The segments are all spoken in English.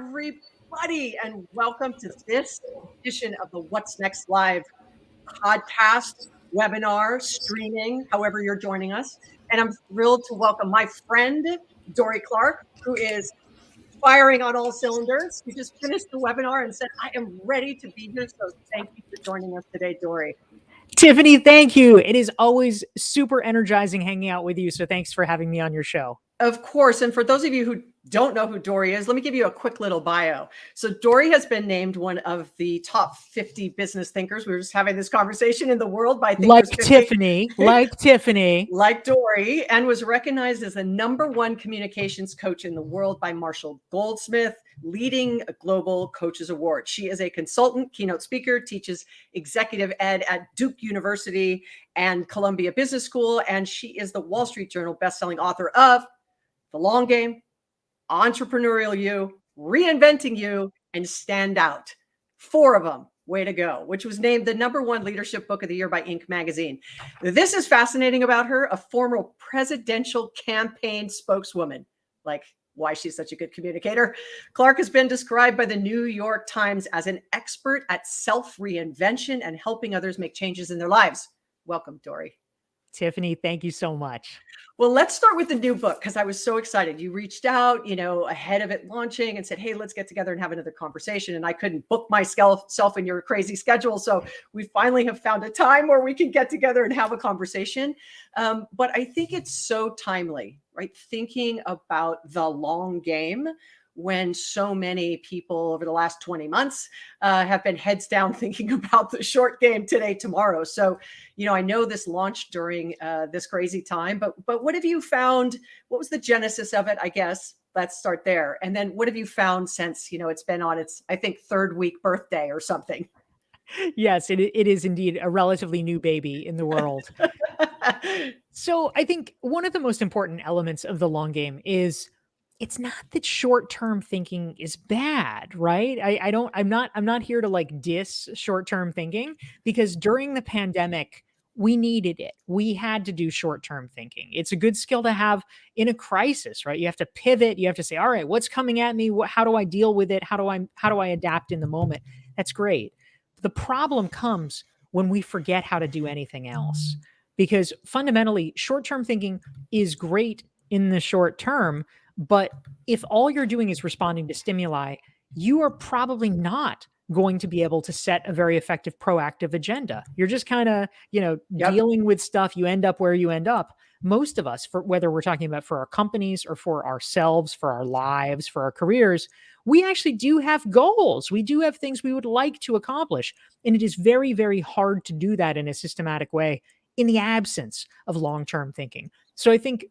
everybody, and welcome to this edition of the What's Next Live podcast, webinar, streaming, however you're joining us. And I'm thrilled to welcome my friend, Dorie Clark, who is firing on all cylinders. She just finished the webinar and said, I am ready to be here. So thank you for joining us today, Dorie. Tiffany, thank you. It is always super energizing hanging out with you. So thanks for having me on your show. Of course. And for those of you who don't know who Dorie is, let me give you a quick little bio. So Dorie has been named one of the top 50 business thinkers. We were just having this conversation in the world by Tiffany, like Dorie, and was recognized as the #1 communications coach in the world by Marshall Goldsmith, leading a global coaches award. She is a consultant, keynote speaker, teaches executive ed at Duke University and Columbia Business School. And she is the Wall Street Journal bestselling author of The Long Game, Entrepreneurial You, Reinventing You, and Stand Out. 4 of them. Way to go, which was named the #1 leadership book of the year by Inc. magazine. This is fascinating about her, a former presidential campaign spokeswoman, like why she's such a good communicator. Clark has been described by the New York Times as an expert at self-reinvention and helping others make changes in their lives. Welcome, Dorie. Tiffany, thank you so much. Well, let's start with the new book because I was so excited. You reached out, ahead of it launching and said, hey, let's get together and have another conversation. And I couldn't book myself in your crazy schedule. So we finally have found a time where we can get together and have a conversation. But I think it's so timely, right? Thinking about the long game when so many people over the last 20 months have been heads down thinking about the short game today, tomorrow. So, I know this launched during this crazy time, but what have you found? What was the genesis of it? I guess let's start there. And then what have you found since, it's been on its, I think, 3rd week birthday or something? Yes, it is indeed a relatively new baby in the world. So I think one of the most important elements of the long game is it's not that short-term thinking is bad, right? I'm not here to like diss short-term thinking because during the pandemic, we needed it. We had to do short-term thinking. It's a good skill to have in a crisis, right? You have to pivot. You have to say, all right, what's coming at me? How do I deal with it? How do I adapt in the moment? That's great. The problem comes when we forget how to do anything else because fundamentally short-term thinking is great in the short term. But if all you're doing is responding to stimuli, you are probably not going to be able to set a very effective proactive agenda. You're just kind of, dealing with stuff. You end up where you end up. Most of us, for whether we're talking about for our companies or for ourselves, for our lives, for our careers, we actually do have goals. We do have things we would like to accomplish. And it is very, very hard to do that in a systematic way in the absence of long-term thinking. So I think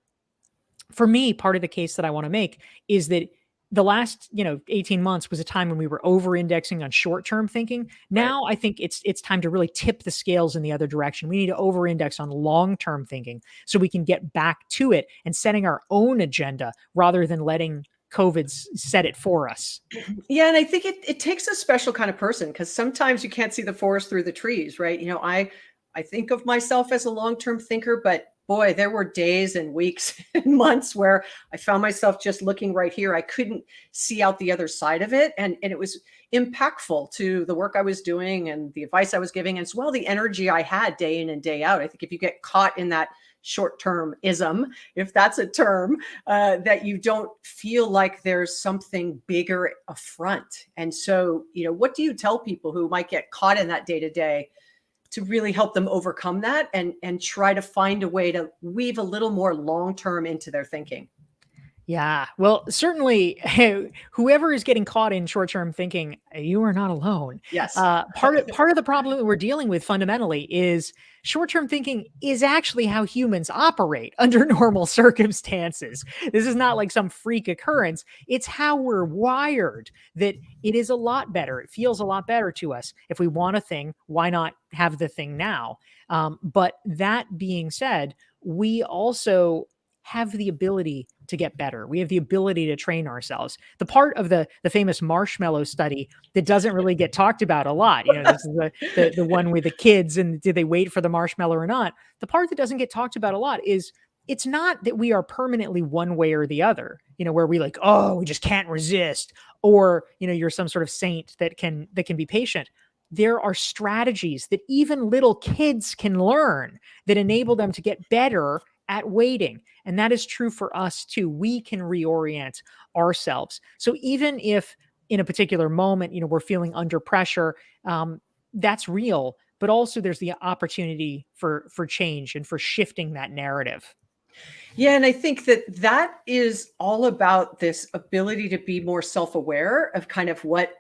for me, part of the case that I want to make is that the last, 18 months was a time when we were over-indexing on short-term thinking. Now I think it's time to really tip the scales in the other direction. We need to over-index on long-term thinking so we can get back to it and setting our own agenda rather than letting COVID set it for us. Yeah. And I think it takes a special kind of person because sometimes you can't see the forest through the trees, right? I think of myself as a long-term thinker, but boy, there were days and weeks and months where I found myself just looking right here. I couldn't see out the other side of it. And it was impactful to the work I was doing and the advice I was giving, and as well the energy I had day in and day out. I think if you get caught in that short-termism, if that's a term, that you don't feel like there's something bigger affront. And so, what do you tell people who might get caught in that day-to-day to really help them overcome that and try to find a way to weave a little more long-term into their thinking? Yeah, well, certainly whoever is getting caught in short-term thinking, you are not alone. Yes. Part of the problem that we're dealing with fundamentally is short-term thinking is actually how humans operate under normal circumstances. This is not like some freak occurrence. It's how we're wired, that it is a lot better. It feels a lot better to us. If we want a thing, why not have the thing now? But that being said, we also have the ability to get better. We have the ability to train ourselves. The part of the famous marshmallow study that doesn't really get talked about a lot, this is the one with the kids and did they wait for the marshmallow or not? The part that doesn't get talked about a lot is it's not that we are permanently one way or the other, where we like, oh, we just can't resist, or, you're some sort of saint that can be patient. There are strategies that even little kids can learn that enable them to get better at waiting. And that is true for us too. We can reorient ourselves. So even if in a particular moment, we're feeling under pressure, that's real, but also there's the opportunity for change and for shifting that narrative. Yeah, and I think that is all about this ability to be more self-aware of kind of what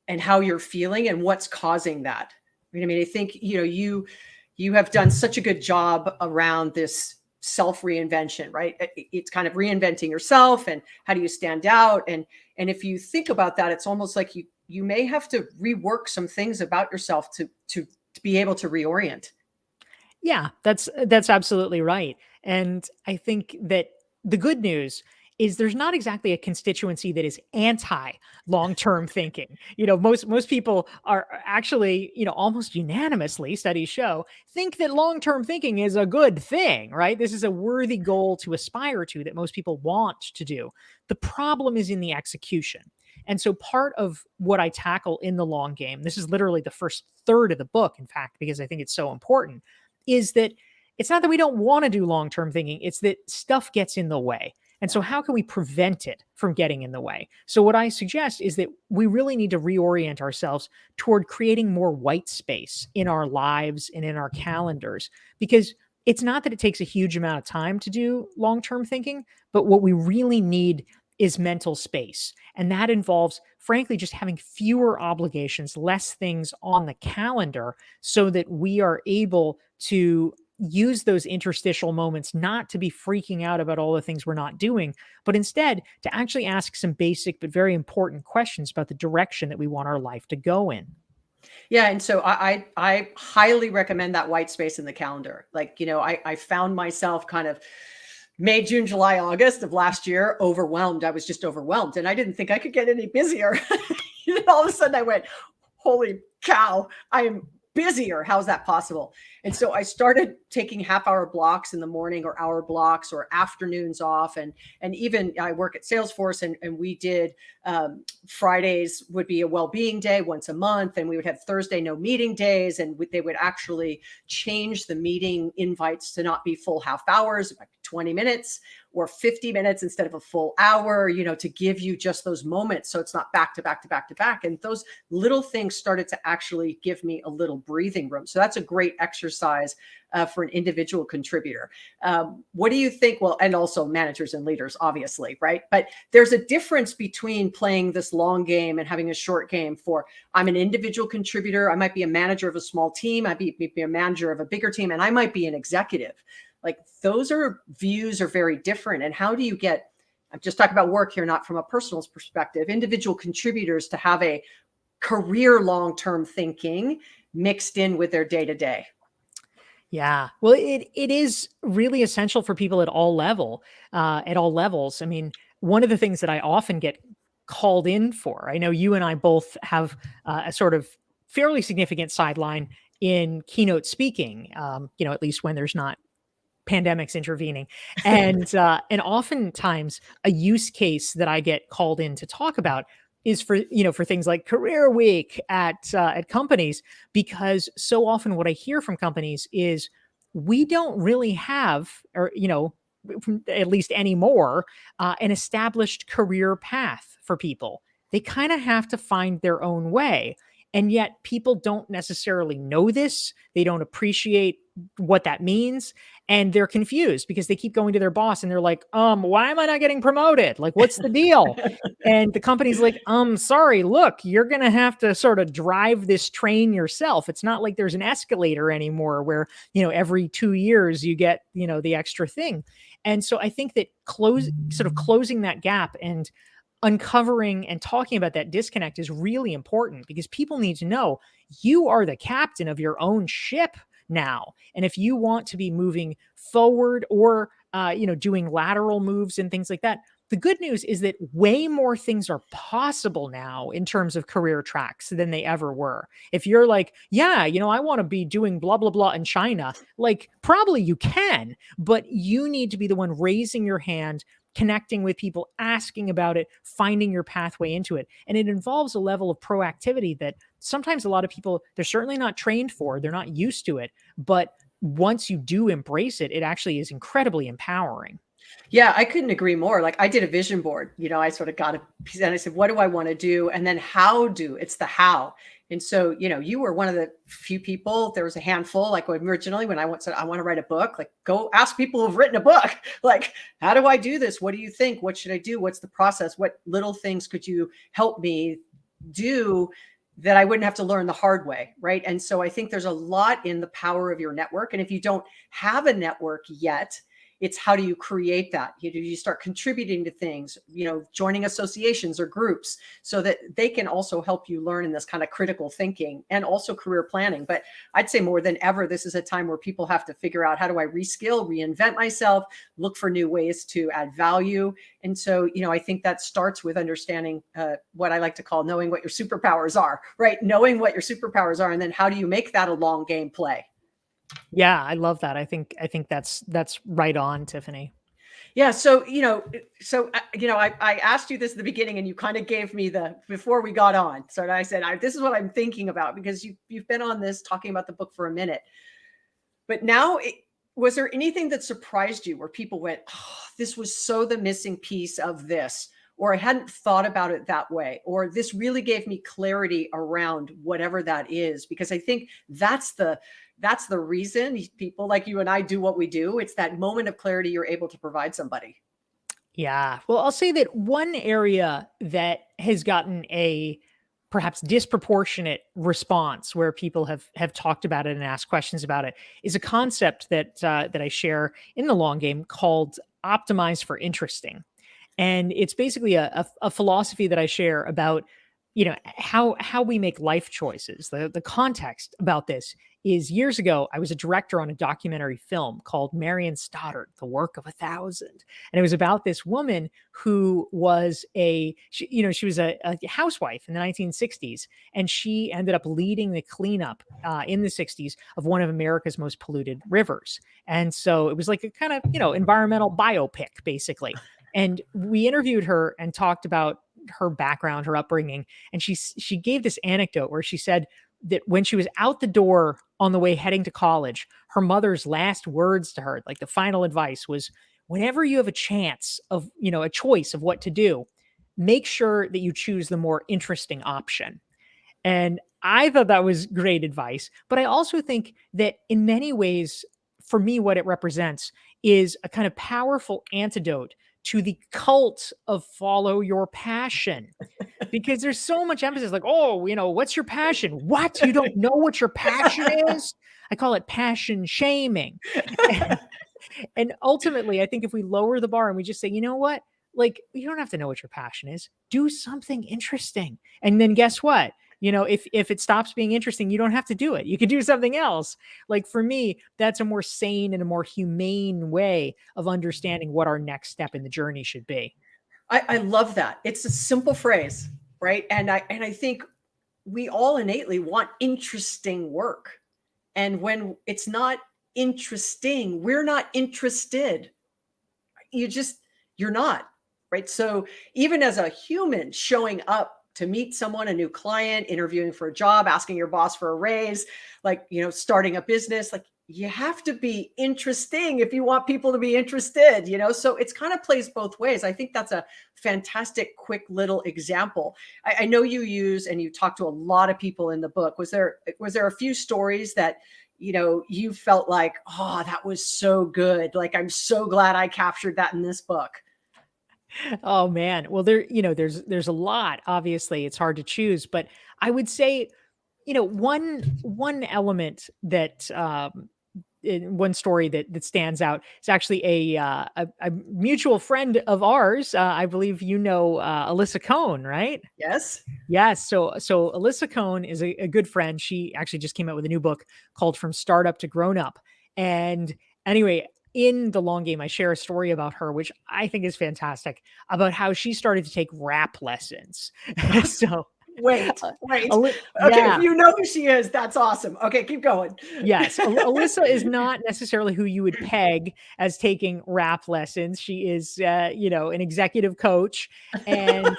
and how you're feeling and what's causing that. Right? I mean, I think, you have done such a good job around this self-reinvention, right? It's kind of reinventing yourself and how do you stand out? And if you think about that, it's almost like you may have to rework some things about yourself to be able to reorient. Yeah, that's absolutely right. And I think that the good news is there's not exactly a constituency that is anti long-term thinking. Most people are actually, almost unanimously, studies show, think that long-term thinking is a good thing, right? This is a worthy goal to aspire to that most people want to do. The problem is in the execution. And so part of what I tackle in the long game, this is literally the first third of the book, in fact, because I think it's so important, is that it's not that we don't want to do long-term thinking, it's that stuff gets in the way. And so how can we prevent it from getting in the way? So what I suggest is that we really need to reorient ourselves toward creating more white space in our lives and in our calendars, because it's not that it takes a huge amount of time to do long-term thinking, but what we really need is mental space. And that involves, frankly, just having fewer obligations, less things on the calendar, so that we are able to use those interstitial moments not to be freaking out about all the things we're not doing, but instead to actually ask some basic but very important questions about the direction that we want our life to go in. Yeah, and so I highly recommend that white space in the calendar. Like, I found myself kind of May, June, July, August of last year overwhelmed. I was just overwhelmed, and I didn't think I could get any busier. All of a sudden, I went, "Holy cow! I am busier. How's that possible?" And so I started taking half-hour blocks in the morning, or hour blocks, or afternoons off, and even I work at Salesforce, and we did Fridays would be a well-being day once a month, and we would have Thursday no meeting days, and they would actually change the meeting invites to not be full half hours, like 20 minutes or 50 minutes instead of a full hour, to give you just those moments, so it's not back to back to back to back. And those little things started to actually give me a little breathing room. So that's a great exercise for an individual contributor. What do you think? Well, and also managers and leaders, obviously, right? But there's a difference between playing this long game and having a short game. I'm an individual contributor. I might be a manager of a small team. I might be a manager of a bigger team, and I might be an executive. Like, those views are very different. And how do you get, I'm just talking about work here, not from a personal perspective, individual contributors to have a career long-term thinking mixed in with their day-to-day? Yeah. Well, it is really essential for people at all levels. I mean, one of the things that I often get called in for, I know you and I both have a sort of fairly significant sideline in keynote speaking, at least when there's not pandemics intervening. And oftentimes a use case that I get called in to talk about is for things like career week at companies, because so often what I hear from companies is we don't really have, or at least anymore, an established career path for people. They kind of have to find their own way. And yet people don't necessarily know this. They don't appreciate what that means. And they're confused because they keep going to their boss and they're like, why am I not getting promoted? Like, what's the deal? And the company's like, sorry, look, you're going to have to sort of drive this train yourself. It's not like there's an escalator anymore where, every 2 years you get, the extra thing. And so I think that closing that gap and uncovering and talking about that disconnect is really important, because people need to know you are the captain of your own ship now. And if you want to be moving forward or, doing lateral moves and things like that, the good news is that way more things are possible now in terms of career tracks than they ever were. If you're like, yeah, I want to be doing blah, blah, blah in China, like probably you can, but you need to be the one raising your hand, connecting with people, asking about it, finding your pathway into it. And it involves a level of proactivity that sometimes a lot of people, they're certainly not trained for, they're not used to it. But once you do embrace it, it actually is incredibly empowering. Yeah, I couldn't agree more. Like I did a vision board, I sort of got a piece and I said, what do I want to do? And then how do it's the how. And so, you were one of the few people, there was a handful, like originally when I said, I want to write a book, like go ask people who've written a book. Like, how do I do this? What do you think? What should I do? What's the process? What little things could you help me do that I wouldn't have to learn the hard way? Right. And so I think there's a lot in the power of your network. And if you don't have a network yet, it's how do you create that? You start contributing to things, joining associations or groups so that they can also help you learn in this kind of critical thinking and also career planning. But I'd say more than ever, this is a time where people have to figure out, how do I reskill, reinvent myself, look for new ways to add value. And so, I think that starts with understanding what I like to call knowing what your superpowers are, right? Knowing what your superpowers are. And then how do you make that a long game play? Yeah, I love that. I think that's right on, Tiffany. Yeah. So, I asked you this at the beginning and you kind of gave me before we got on. So I said, this is what I'm thinking about, because you've been on this talking about the book for a minute, but now was there anything that surprised you where people went, oh, this was so the missing piece of this, or I hadn't thought about it that way, or this really gave me clarity around whatever that is? Because I think that's the reason people like you and I do what we do. It's that moment of clarity you're able to provide somebody. Yeah. Well, I'll say that one area that has gotten a perhaps disproportionate response where people have talked about it and asked questions about it is a concept that I share in the long game called optimize for interesting. And it's basically a philosophy that I share about, how we make life choices. The context about this is years ago, I was a director on a documentary film called Marion Stoddard, The Work of 1,000. And it was about this woman who was she was a housewife in the 1960s. And she ended up leading the cleanup in the 60s of one of America's most polluted rivers. And so it was like a kind of, environmental biopic, basically. And we interviewed her and talked about her background, her upbringing. And she gave this anecdote where she said that when she was out the door on the way heading to college, her mother's last words to her, like the final advice, was, whenever you have a chance of, a choice of what to do, make sure that you choose the more interesting option. And I thought that was great advice. But I also think that in many ways, for me, what it represents is a kind of powerful antidote to the cult of follow your passion. Because there's so much emphasis like, oh, what's your passion? What? You don't know what your passion is? I call it passion shaming. And ultimately, I think if we lower the bar and we just say, you know what? Like, you don't have to know what your passion is. Do something interesting. And then guess what? If it stops being interesting, you don't have to do it. You could do something else. Like for me, that's a more sane and a more humane way of understanding what our next step in the journey should be. I love that. It's a simple phrase, right? And I think we all innately want interesting work. And when it's not interesting, we're not interested. You're not, right? So even as a human showing up to meet someone, a new client, interviewing for a job, asking your boss for a raise, like, starting a business, like you have to be interesting if you want people to be interested, so it's kind of plays both ways. I think that's a fantastic, quick little example. I know you use, and you talk to a lot of people in the book. Was there a few stories that, you felt like, oh, that was so good. Like, I'm so glad I captured that in this book. Oh man. Well, there's a lot. Obviously, it's hard to choose, but I would say, one element that in one story that stands out is actually a mutual friend of ours. I believe Alyssa Cohn, right? Yes. Yes. So Alyssa Cohn is a good friend. She actually just came out with a new book called From Startup to Grown Up. And anyway, in the long game, I share a story about her, which I think is fantastic, about how she started to take rap lessons. So, Wait. Okay, if yeah, you know who she is, that's awesome. Okay, keep going. yes. Alyssa is not necessarily who you would peg as taking rap lessons. She is, an executive coach, and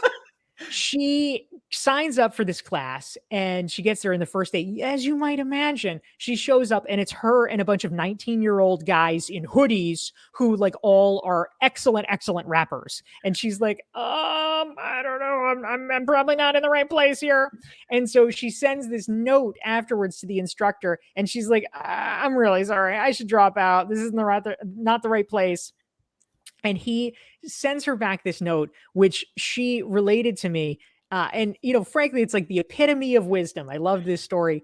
she signs up for this class and she gets there in the first day. As you might imagine, she shows up and it's her and a bunch of 19-year-old guys in hoodies who like all are excellent, excellent rappers. And she's like, I don't know. I'm probably not in the right place here. And so she sends this note afterwards to the instructor and she's like, I'm really sorry. I should drop out. This isn't not the right place. And he sends her back this note, which she related to me. And, frankly, it's like the epitome of wisdom. I love this story.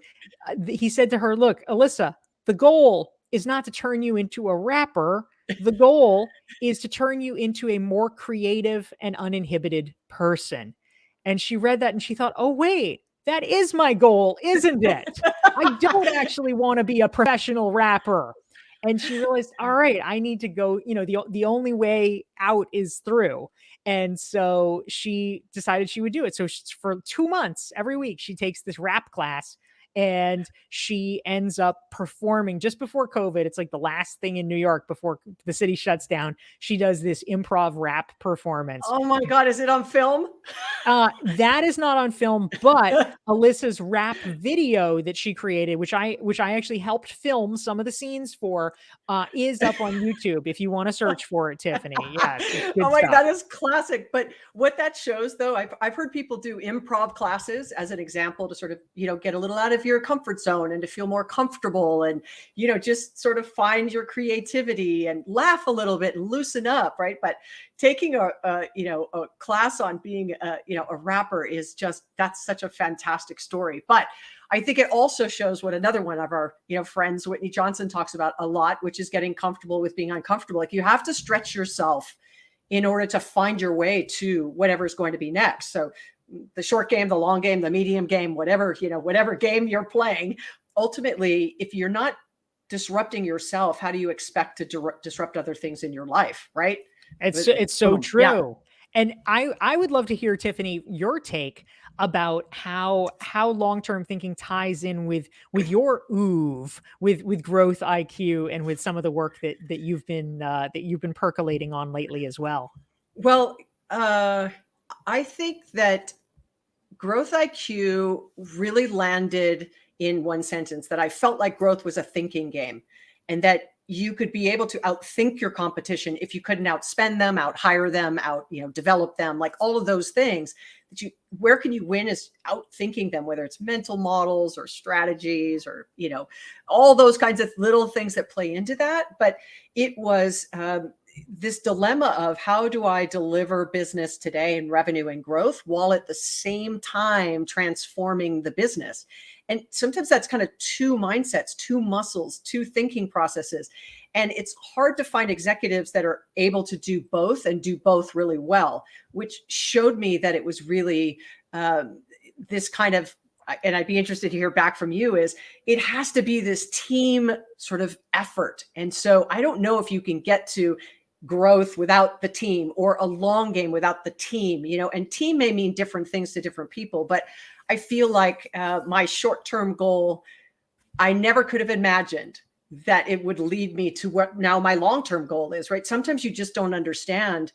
He said to her, look, Alyssa, the goal is not to turn you into a rapper. The goal is to turn you into a more creative and uninhibited person. And she read that and she thought, oh, wait, that is my goal, isn't it? I don't actually want to be a professional rapper. And she realized, all right, I need to go, the only way out is through. And so she decided she would do it. So for 2 months, every week, she takes this rap class and she ends up performing just before COVID. It's like the last thing in New York before the city shuts down. She does this improv rap performance. Oh my God, is it on film? That is not on film, but Alyssa's rap video that she created, which I actually helped film some of the scenes for, is up on YouTube if you want to search for it, Tiffany. Yes, it's good Oh my, stuff. that is classic. But what that shows, though, I've heard people do improv classes as an example to sort of, get a little out of your comfort zone and to feel more comfortable and, just sort of find your creativity and laugh a little bit and loosen up, right? But taking a class on being a rapper is that's such a fantastic story. But I think it also shows what another one of our friends, Whitney Johnson, talks about a lot, which is getting comfortable with being uncomfortable. Like you have to stretch yourself in order to find your way to whatever is going to be next. So the short game, the long game, the medium game, whatever game you're playing, ultimately, if you're not disrupting yourself, how do you expect to disrupt other things in your life, right? It's so true. Yeah. And I would love to hear, Tiffany, your take about how long-term thinking ties in with your with growth IQ and with some of the work that you've been percolating on lately as well. Well, I think that growth IQ really landed in one sentence, that I felt like growth was a thinking game and that you could be able to outthink your competition if you couldn't outspend them, out-hire them, develop them, like all of those things. Where can you win is outthinking them, whether it's mental models or strategies or, all those kinds of little things that play into that. But it was this dilemma of how do I deliver business today and revenue and growth while at the same time transforming the business. And sometimes that's kind of two mindsets, two muscles, two thinking processes. And it's hard to find executives that are able to do both and do both really well, which showed me that it was really this kind of, and I'd be interested to hear back from you, is it has to be this team sort of effort. And so I don't know if you can get to growth without the team or a long game without the team, and team may mean different things to different people, but I feel like my short-term goal, I never could have imagined that it would lead me to what now my long-term goal is, right? Sometimes you just don't understand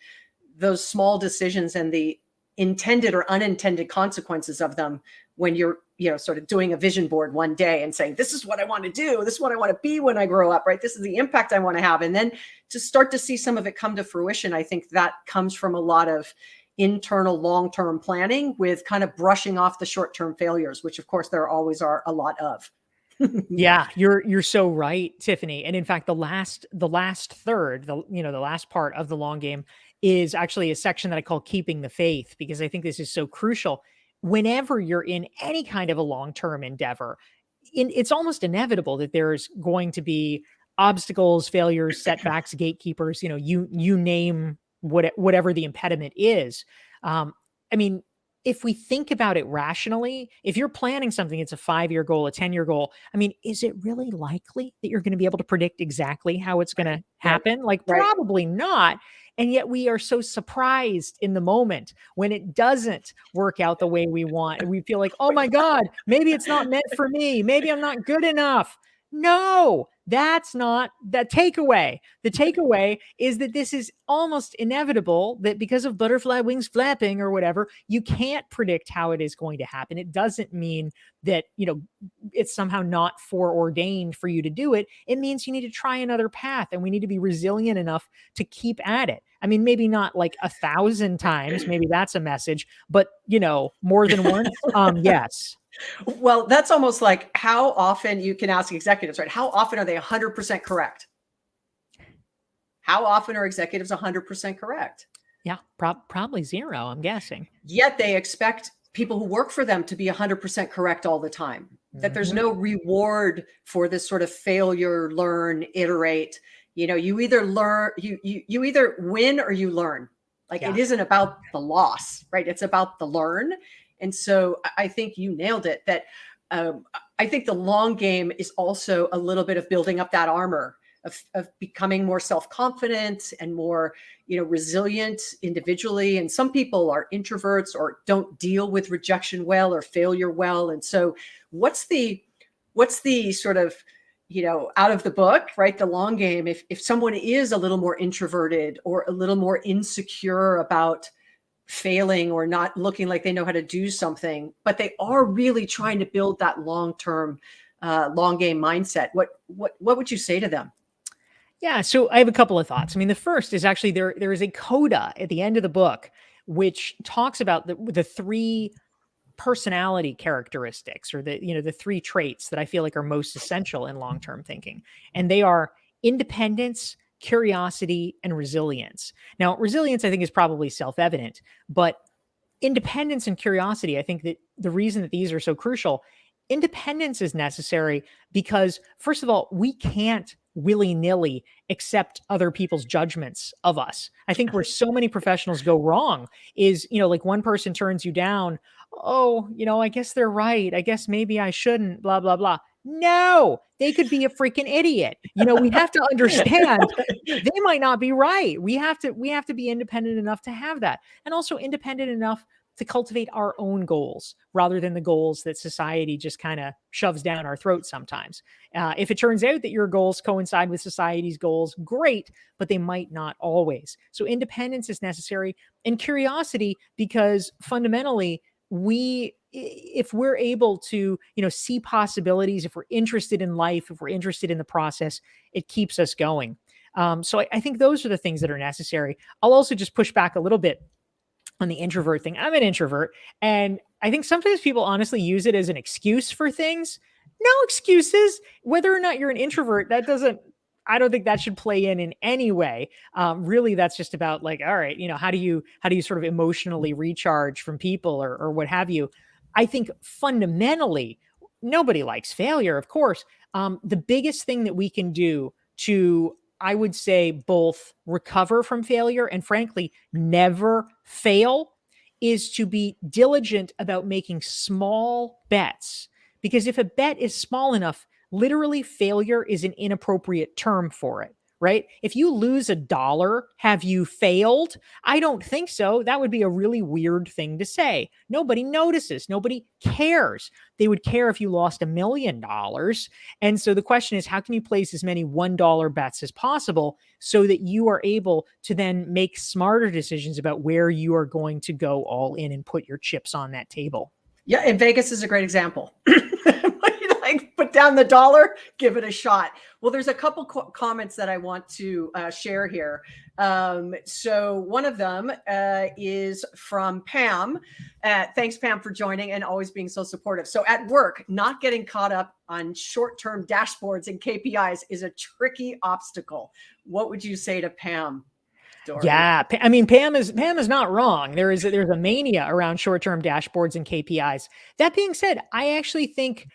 those small decisions and the intended or unintended consequences of them when you're, sort of doing a vision board one day and saying, this is what I want to do. This is what I want to be when I grow up, right? This is the impact I want to have. And then to start to see some of it come to fruition, I think that comes from a lot of internal long-term planning with kind of brushing off the short-term failures, which of course there always are a lot of. Yeah, you're so right, Tiffany. And in fact, the last third, the last part of the long game is actually a section that I call keeping the faith, because I think this is so crucial. Whenever you're in any kind of a long-term endeavor, it's almost inevitable that there's going to be obstacles, failures, setbacks, gatekeepers, you name whatever the impediment is. I mean, if we think about it rationally, if you're planning something, it's a 5-year goal, a 10-year goal. I mean, is it really likely that you're going to be able to predict exactly how it's going to happen? Like, probably not. And yet we are so surprised in the moment when it doesn't work out the way we want. And we feel like, oh my God, maybe it's not meant for me. Maybe I'm not good enough. No, that's not the takeaway. The takeaway is that this is almost inevitable, that because of butterfly wings flapping or whatever, you can't predict how it is going to happen. It doesn't mean that, it's somehow not foreordained for you to do it. It means you need to try another path, and we need to be resilient enough to keep at it. I mean, maybe not like 1,000 times, maybe that's a message, but more than once. Yes. Well, that's almost like how often you can ask executives, right? How often are they 100% correct? How often are executives 100% correct? Yeah, probably zero, I'm guessing. Yet they expect people who work for them to be 100% correct all the time. That there's no reward for this sort of failure, learn, iterate. You either learn, you either win or you learn. It isn't about the loss, right? It's about the learn. And so I think you nailed it, that I think the long game is also a little bit of building up that armor of becoming more self-confident and more, resilient individually. And some people are introverts or don't deal with rejection well or failure well. And so what's the sort of, out of the book, right? The long game, if someone is a little more introverted or a little more insecure about failing or not looking like they know how to do something, but they are really trying to build that long-term, long game mindset, what would you say to them? Yeah, so I have a couple of thoughts. I mean, the first is actually there is a coda at the end of the book which talks about the 3 personality characteristics, or the 3 traits that I feel like are most essential in long-term thinking. And they are independence, curiosity, and resilience. Now, resilience I think is probably self-evident, but independence and curiosity, I think that the reason that these are so crucial, independence is necessary because, first of all, we can't willy-nilly accept other people's judgments of us. I think where so many professionals go wrong is, like one person turns you down. Oh, I guess they're right. I guess maybe I shouldn't, blah, blah, blah. No, they could be a freaking idiot. We have to understand they might not be right. We have to be independent enough to have that. And also independent enough to cultivate our own goals rather than the goals that society just kind of shoves down our throats sometimes. If it turns out that your goals coincide with society's goals, great, but they might not always. So independence is necessary, and curiosity, because fundamentally, if we're able to, see possibilities, if we're interested in life, if we're interested in the process, it keeps us going. So I think those are the things that are necessary. I'll also just push back a little bit on the introvert thing. I'm an introvert, and I think sometimes people honestly use it as an excuse for things. No excuses. Whether or not you're an introvert, I don't think that should play in any way. Really, that's just about like, all right, how do you sort of emotionally recharge from people or what have you? I think fundamentally, nobody likes failure, of course. The biggest thing that we can do to, I would say, both recover from failure and frankly, never fail, is to be diligent about making small bets. Because if a bet is small enough, literally failure is an inappropriate term for it, right? If you lose $1, have you failed? I don't think so. That would be a really weird thing to say. Nobody notices. Nobody cares. They would care if you lost $1 million. And so the question is, how can you place as many $1 bets as possible so that you are able to then make smarter decisions about where you are going to go all in and put your chips on that table? Yeah, and Vegas is a great example. Put down the dollar, give it a shot. Well, there's a couple comments that I want to share here. So one of them is from Pam. Thanks, Pam, for joining and always being so supportive. So at work, not getting caught up on short-term dashboards and KPIs is a tricky obstacle. What would you say to Pam? Dorie? Yeah, I mean, Pam is not wrong. There's a mania around short-term dashboards and KPIs. That being said, I actually think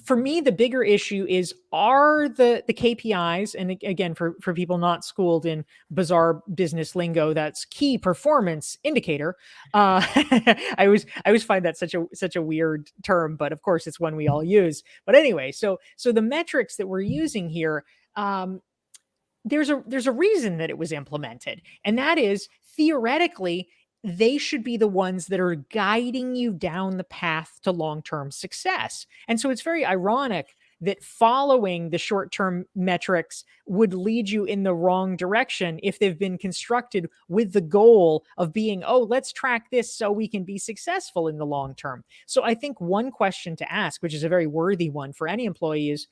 for me, the bigger issue is, are the KPIs, and again, for people not schooled in bizarre business lingo, that's key performance indicator. I always find that such a weird term, but of course it's one we all use. But anyway, so the metrics that we're using here, there's a reason that it was implemented, and that is, theoretically, they should be the ones that are guiding you down the path to long-term success. And so it's very ironic that following the short-term metrics would lead you in the wrong direction if they've been constructed with the goal of being, oh, let's track this so we can be successful in the long term. So I think one question to ask, which is a very worthy one for any employee, is,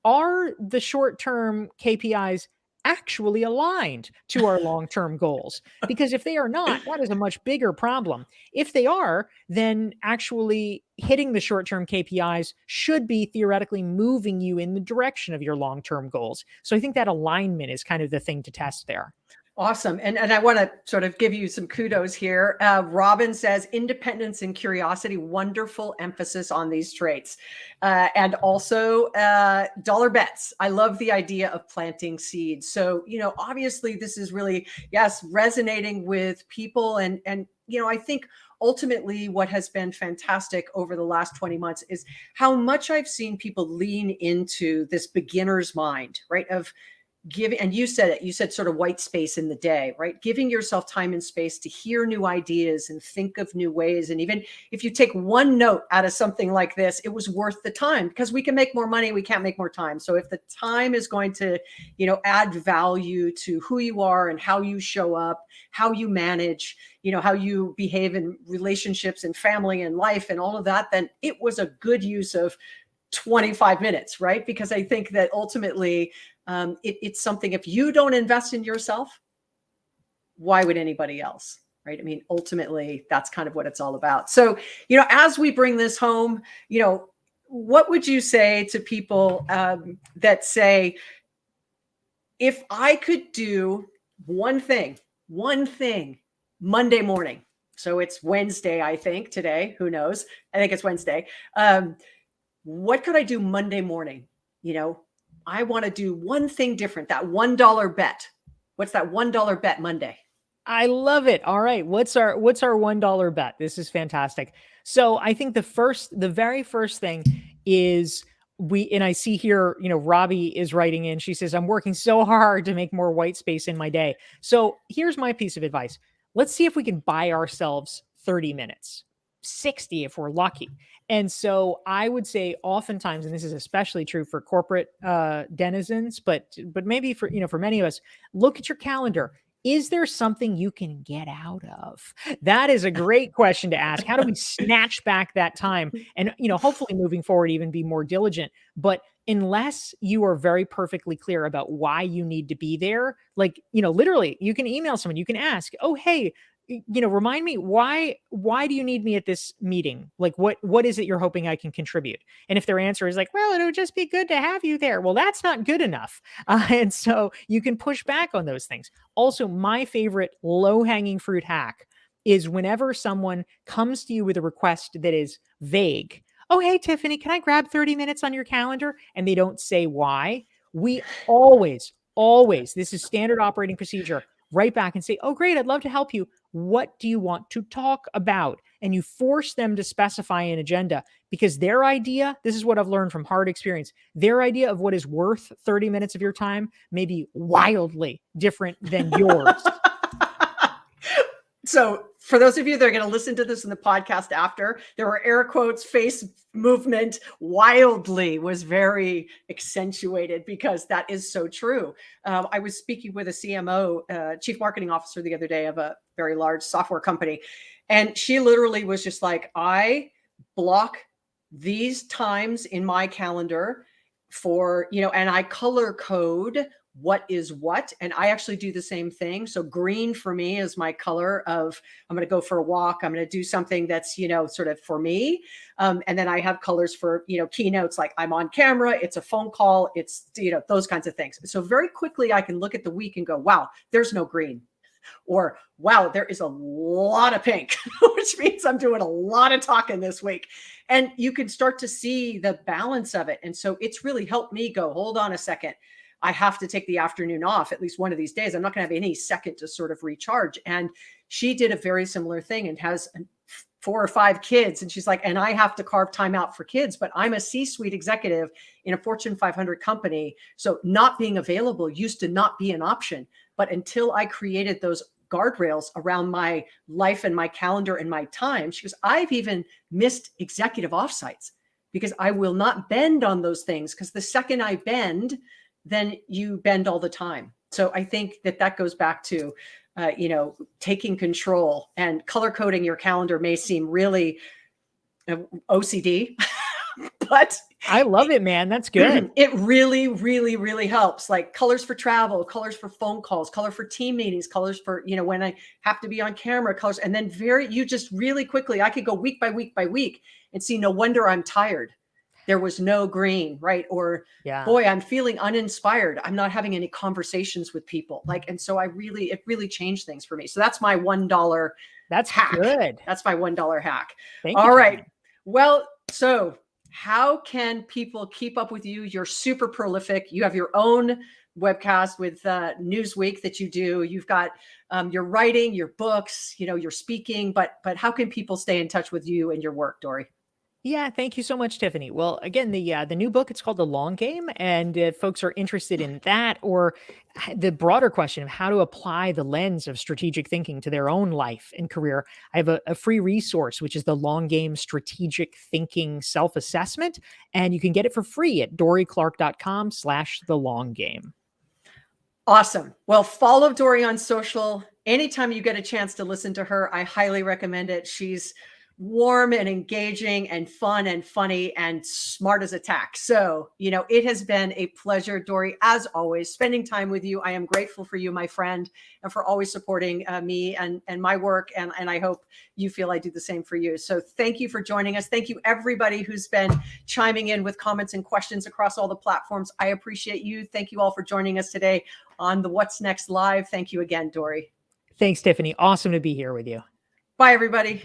are the short-term KPIs actually aligned to our long-term goals? Because if they are not, that is a much bigger problem. If they are, then actually hitting the short-term KPIs should be theoretically moving you in the direction of your long-term goals. So I think that alignment is kind of the thing to test there. Awesome. And I want to sort of give you some kudos here. Robin says, independence and curiosity, wonderful emphasis on these traits. And also dollar bets. I love the idea of planting seeds. So, obviously this is really, yes, resonating with people. And I think ultimately what has been fantastic over the last 20 months is how much I've seen people lean into this beginner's mind, right? Of giving, and you said it, you said sort of white space in the day, right? Giving yourself time and space to hear new ideas and think of new ways. And even if you take one note out of something like this, it was worth the time, because we can make more money. We can't make more time. So if the time is going to, add value to who you are and how you show up, how you manage, how you behave in relationships and family and life and all of that, then it was a good use of 25 minutes, right? Because I think that ultimately, it's something, if you don't invest in yourself, why would anybody else, right? I mean, ultimately, that's kind of what it's all about. So, as we bring this home, what would you say to people that say, if I could do one thing Monday morning, so it's Wednesday, I think today, who knows? I think it's Wednesday. What could I do Monday morning? I want to do one thing different, that $1 bet. What's that $1 bet Monday? I love it. All right. What's our $1 bet? This is fantastic. So I think the very first thing is, and I see here, Robbie is writing in. She says, I'm working so hard to make more white space in my day. So here's my piece of advice. Let's see if we can buy ourselves 30 minutes, 60 if we're lucky. And so I would say oftentimes, and this is especially true for corporate denizens, but maybe for many of us, look at your calendar. Is there something you can get out of? That is a great question to ask. How do we snatch back that time? And, hopefully moving forward, even be more diligent. But unless you are very perfectly clear about why you need to be there, like, literally, you can email someone, you can ask, oh, hey, remind me, why do you need me at this meeting? Like, what is it you're hoping I can contribute? And if their answer is like, well, it would just be good to have you there. Well, that's not good enough. And so you can push back on those things. Also, my favorite low-hanging fruit hack is, whenever someone comes to you with a request that is vague, oh, hey, Tiffany, can I grab 30 minutes on your calendar? And they don't say why. We always, this is standard operating procedure, right back and say, oh, great, I'd love to help you. What do you want to talk about? And you force them to specify an agenda, because their idea, this is what I've learned from hard experience, their idea of what is worth 30 minutes of your time may be wildly different than yours. So for those of you that are going to listen to this in the podcast after, there were air quotes, face movement, wildly was very accentuated, because that is so true. I was speaking with a CMO, chief marketing officer, the other day of a very large software company. And she literally was just like, I block these times in my calendar for, and I color code what is what. And I actually do the same thing. So green for me is my color of, I'm going to go for a walk. I'm going to do something that's, sort of for me. And then I have colors for, keynotes, like I'm on camera, it's a phone call, it's, those kinds of things. So very quickly I can look at the week and go, wow, there's no green. Or, wow, there is a lot of pink, which means I'm doing a lot of talking this week. And you can start to see the balance of it. And so it's really helped me go, hold on a second. I have to take the afternoon off at least one of these days. I'm not going to have any second to sort of recharge. And she did a very similar thing and has 4 or 5 kids. And she's like, and I have to carve time out for kids, but I'm a C-suite executive in a Fortune 500 company. So not being available used to not be an option. But until I created those guardrails around my life and my calendar and my time, she goes, I've even missed executive offsites because I will not bend on those things. Because the second I bend, then you bend all the time. So I think that goes back to, taking control. And color coding your calendar may seem really OCD, but I love it, man. That's good. It really, really, really helps. Like colors for travel, colors for phone calls, color for team meetings, colors for, when I have to be on camera, colors. And then you just really quickly, I could go week by week by week and see, no wonder I'm tired. There was no green, right? Or boy, I'm feeling uninspired. I'm not having any conversations with people. And so it really changed things for me. So that's my $1 hack. Good. That's my $1 hack. Thank you. All right. Well, so how can people keep up with you? You're super prolific. You have your own webcast with Newsweek that you do. You've got your writing, your books, your speaking, but how can people stay in touch with you and your work, Dorie? Yeah, thank you so much, Tiffany. Well, again, the new book, it's called The Long Game, and if folks are interested in that or the broader question of how to apply the lens of strategic thinking to their own life and career, I have a free resource, which is the Long Game Strategic Thinking Self-Assessment, and you can get it for free at DorieClark.com/thelonggame. Awesome. Well, follow Dorie on social. Anytime you get a chance to listen to her, I highly recommend it. She's warm and engaging and fun and funny and smart as a tack. So, it has been a pleasure, Dorie, as always, spending time with you. I am grateful for you, my friend, and for always supporting me and my work. And I hope you feel I do the same for you. So thank you for joining us. Thank you, everybody who's been chiming in with comments and questions across all the platforms. I appreciate you. Thank you all for joining us today on the What's Next Live. Thank you again, Dorie. Thanks, Tiffany. Awesome to be here with you. Bye, everybody.